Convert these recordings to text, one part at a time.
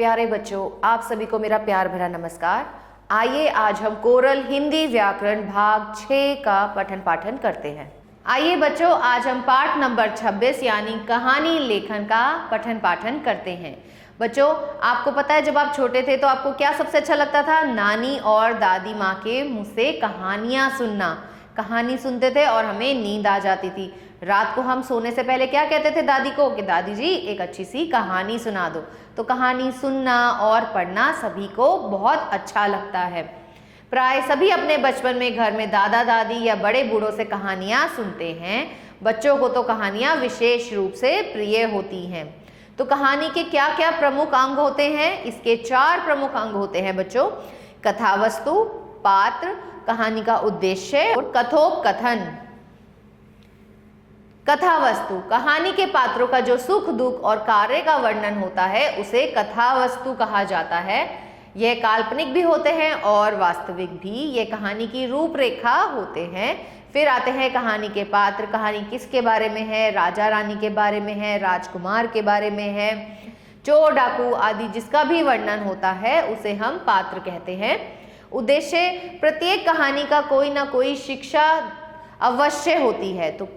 प्यारे बच्चों, आप सभी को मेरा प्यार भरा नमस्कार। आइए आज हम कोरल हिंदी व्याकरण भाग 6 का पठन पाठन करते हैं। आइए बच्चों, आज हम पाठ नंबर 26 यानी कहानी लेखन का पठन पाठन करते हैं। बच्चों, आपको पता है जब आप छोटे थे तो आपको क्या सबसे अच्छा लगता था? नानी और दादी माँ के मुँह से कहानियाँ सुनना। कहानी सुनते थे और हमें नींद आ जाती थी। रात को हम सोने से पहले क्या कहते थे दादी को कि दादी जी एक अच्छी सी कहानी सुना दो। तो कहानी सुनना और पढ़ना सभी को बहुत अच्छा लगता है। प्राय सभी अपने बचपन में घर में दादा दादी या बड़े बूढ़ों से कहानियाँ सुनते हैं। बच्चों को तो कहानियाँ विशेष रूप से प्रिय होती हैं। तो कहानी के क्या क्या प्रमुख अंग होते हैं? इसके 4 प्रमुख अंग होते हैं बच्चों। कथावस्तु, पात्र, कहानी का उद्देश्य और कथोपकथन। कथावस्तु, कहानी के पात्रों का जो सुख दुख और कार्य का वर्णन होता है उसे कथावस्तु कहा जाता है। यह काल्पनिक भी होते हैं और वास्तविक भी। ये कहानी की रूपरेखा होते हैं। फिर आते हैं कहानी के पात्र। कहानी किसके बारे में है? राजा रानी के बारे में है, राजकुमार के बारे में है, चोर डाकू आदि जिसका भी वर्णन होता है उसे हम पात्र कहते हैं। उद्देश्य, प्रत्येक कहानी का कोई ना कोई शिक्षा अवश्य होती है। तो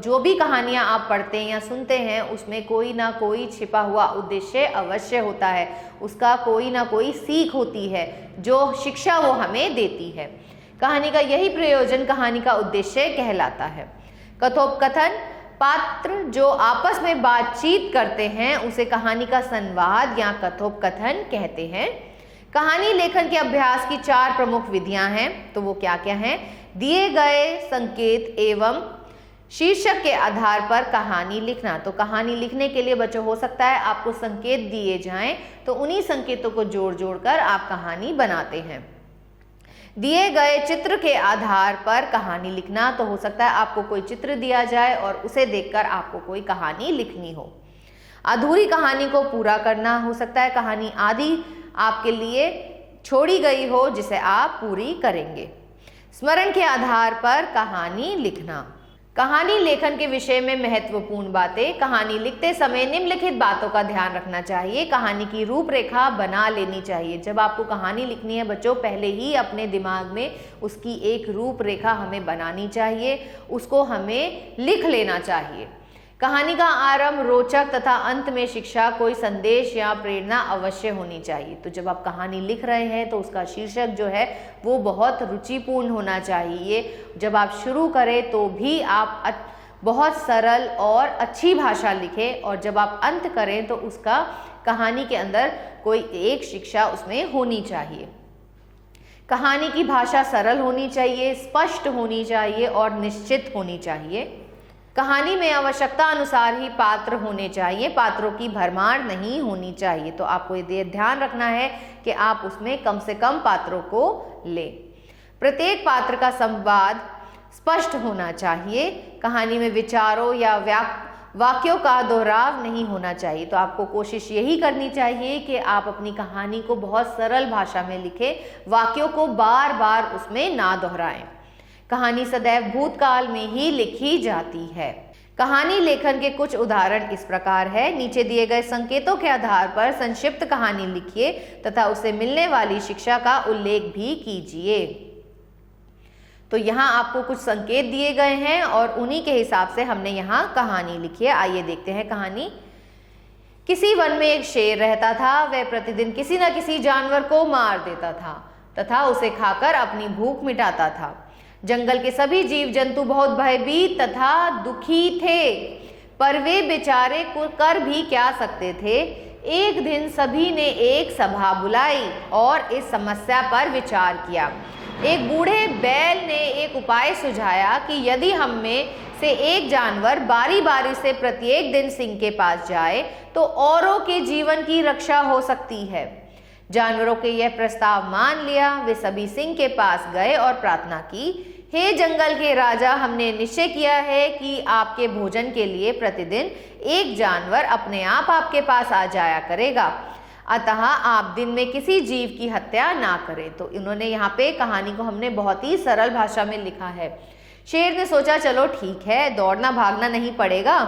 जो भी कहानियाँ आप पढ़ते हैं या सुनते हैं उसमें कोई ना कोई छिपा हुआ उद्देश्य अवश्य होता है। उसका कोई ना कोई सीख होती है जो शिक्षा वो हमें देती है। कहानी का यही प्रयोजन कहानी का उद्देश्य कहलाता है। कथोपकथन, पात्र जो आपस में बातचीत करते हैं उसे कहानी का संवाद या कथोपकथन कहते हैं। कहानी लेखन के अभ्यास की 4 प्रमुख विधियां हैं। तो वो क्या क्या हैं? दिए गए संकेत एवं शीर्षक के आधार पर कहानी लिखना। तो कहानी लिखने के लिए बच्चों हो सकता है आपको संकेत दिए जाएं तो उन्हीं संकेतों को जोड़ जोड़ कर आप कहानी बनाते हैं। दिए गए चित्र के आधार पर कहानी लिखना। तो हो सकता है आपको कोई चित्र दिया जाए और उसे देखकर आपको कोई कहानी लिखनी हो। अधूरी कहानी को पूरा करना। हो सकता है कहानी आधी आपके लिए छोड़ी गई हो जिसे आप पूरी करेंगे। स्मरण के आधार पर कहानी लिखना। कहानी लेखन के विषय में महत्वपूर्ण बातें। कहानी लिखते समय निम्नलिखित बातों का ध्यान रखना चाहिए। कहानी की रूपरेखा बना लेनी चाहिए। जब आपको कहानी लिखनी है बच्चों, पहले ही अपने दिमाग में उसकी एक रूपरेखा हमें बनानी चाहिए, उसको हमें लिख लेना चाहिए। कहानी का आरंभ रोचक तथा अंत में शिक्षा कोई संदेश या प्रेरणा अवश्य होनी चाहिए। तो जब आप कहानी लिख रहे हैं तो उसका शीर्षक जो है वो बहुत रुचिपूर्ण होना चाहिए। जब आप शुरू करें तो भी आप बहुत सरल और अच्छी भाषा लिखें और जब आप अंत करें तो उसका कहानी के अंदर कोई एक शिक्षा उसमें होनी चाहिए। कहानी की भाषा सरल होनी चाहिए, स्पष्ट होनी चाहिए और निश्चित होनी चाहिए। कहानी में आवश्यकता अनुसार ही पात्र होने चाहिए, पात्रों की भरमार नहीं होनी चाहिए। तो आपको ये ध्यान रखना है कि आप उसमें कम से कम पात्रों को लें। प्रत्येक पात्र का संवाद स्पष्ट होना चाहिए। कहानी में विचारों या वाक्यों का दोहराव नहीं होना चाहिए। तो आपको कोशिश यही करनी चाहिए कि आप अपनी कहानी को बहुत सरल भाषा में लिखें, वाक्यों को बार बार उसमें ना दोहराएं। कहानी सदैव भूतकाल में ही लिखी जाती है। कहानी लेखन के कुछ उदाहरण इस प्रकार है। नीचे दिए गए संकेतों के आधार पर संक्षिप्त कहानी लिखिए तथा उसे मिलने वाली शिक्षा का उल्लेख भी कीजिए। तो यहाँ आपको कुछ संकेत दिए गए हैं और उन्हीं के हिसाब से हमने यहाँ कहानी लिखी है। आइए देखते हैं कहानी। किसी वन में एक शेर रहता था। वह प्रतिदिन किसी न किसी जानवर को मार देता था तथा उसे खाकर अपनी भूख मिटाता था। जंगल के सभी जीव जंतु बहुत भयभीत तथा दुखी थे, पर वे बेचारे को कर भी क्या सकते थे। एक दिन सभी ने एक सभा बुलाई और इस समस्या पर विचार किया। एक बूढ़े बैल ने एक उपाय सुझाया कि यदि हम में से एक जानवर बारी बारी से प्रत्येक दिन सिंह के पास जाए तो औरों के जीवन की रक्षा हो सकती है। जानवरों के यह प्रस्ताव मान लिया। वे सभी सिंह के पास गए और प्रार्थना की, हे जंगल के राजा, हमने निश्चय किया है कि आपके भोजन के लिए प्रतिदिन एक जानवर अपने आप आपके पास आ जाया करेगा, अतः आप दिन में किसी जीव की हत्या ना करें। तो इन्होंने यहाँ पे कहानी को हमने बहुत ही सरल भाषा में लिखा है। शेर ने सोचा चलो ठीक है, दौड़ना भागना नहीं पड़ेगा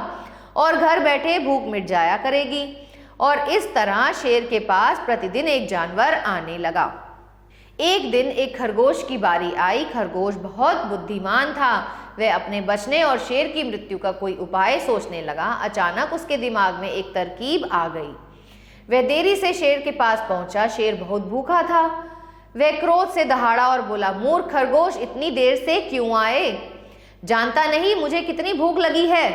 और घर बैठे भूख मिट जाया करेगी। और इस तरह शेर के पास प्रतिदिन एक जानवर आने लगा। एक दिन एक खरगोश की बारी आई। खरगोश बहुत बुद्धिमान था। वह अपने बचने और शेर की मृत्यु का कोई उपाय सोचने लगा। अचानक उसके दिमाग में एक तरकीब आ गई। वह देरी से शेर के पास पहुंचा। शेर बहुत भूखा था। वह क्रोध से दहाड़ा और बोला, मूर्ख खरगोश, इतनी देर से क्यों आए? जानता नहीं मुझे कितनी भूख लगी है?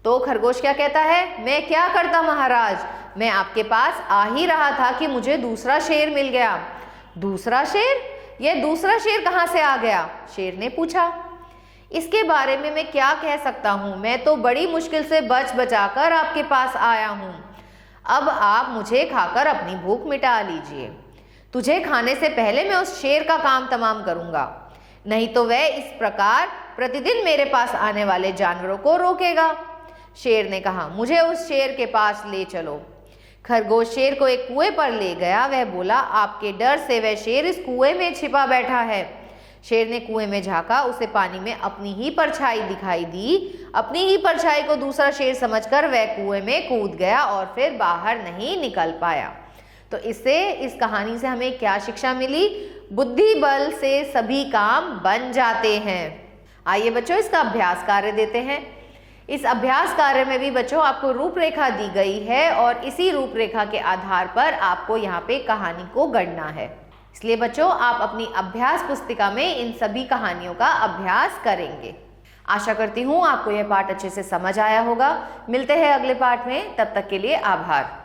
तो खरगोश क्या कहता है, मैं क्या करता महाराज, मैं आपके पास आ ही रहा था कि मुझे दूसरा शेर मिल गया। दूसरा शेर? यह दूसरा शेर कहाँ से आ गया? शेर ने पूछा। इसके बारे में मैं क्या कह सकता हूँ, मैं तो बड़ी मुश्किल से बच बचाकर आपके पास आया हूँ। अब आप मुझे खाकर अपनी भूख मिटा लीजिए। तुझे खाने से पहले मैं उस शेर का काम तमाम करूँगा, नहीं तो वह इस प्रकार प्रतिदिन मेरे पास आने वाले जानवरों को रोकेगा। शेर ने कहा, मुझे उस शेर के पास ले चलो। खरगोश शेर को एक कुएं पर ले गया। वह बोला, आपके डर से वह शेर इस कुएं में छिपा बैठा है। शेर ने कुएं में झांका। उसे पानी में अपनी ही परछाई दिखाई दी। अपनी ही परछाई को दूसरा शेर समझकर वह कुएं में कूद गया और फिर बाहर नहीं निकल पाया। तो इस कहानी से हमें क्या शिक्षा मिली? बुद्धि बल से सभी काम बन जाते हैं। आइए बच्चों, इसका अभ्यास कार्य देते हैं। इस अभ्यास कार्य में भी बच्चों आपको रूपरेखा दी गई है और इसी रूपरेखा के आधार पर आपको यहाँ पे कहानी को गढ़ना है। इसलिए बच्चों आप अपनी अभ्यास पुस्तिका में इन सभी कहानियों का अभ्यास करेंगे। आशा करती हूँ आपको यह पाठ अच्छे से समझ आया होगा। मिलते हैं अगले पाठ में, तब तक के लिए आभार।